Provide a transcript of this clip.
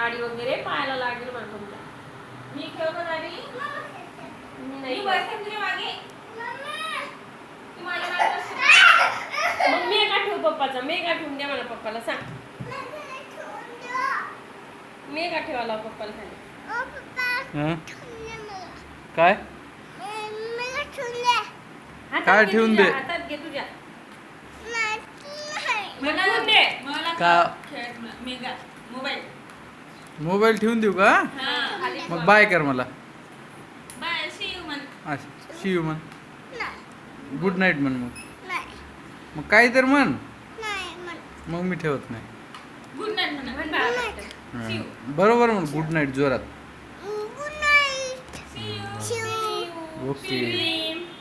गाडी वगैरे पाहायला लागेल मला तुमच्या. मी खेळ का गाडी? मी नाही. बसते तुझ्या मागे. तू माझ्या मागे बसते. मग मी का ठेवू पप्पाचा? मी का ठेवून द्या मला पप्पाला सांग. मी का ठेवायला पप्पाला खाली? हं? काय हातात काय घे ठेवून तुझ्या, दे? हातात घे तुझ्या. मला ठेवून दे. मला का? खेळ मेगा मोबाईल. मोबाईल ठेवून देऊ का? हा. खाली मग बाय कर मला. बाय सी यू मन. शी यू म्हण. गुड नाईट म्हण मग काय तर म्हण. मग मी ठेवत नाही. गुड नाईट म्हणा. म्हण बाळा पटकन. हं. बरोबर म्हण गुड नाईट जोरात. See you. ओके.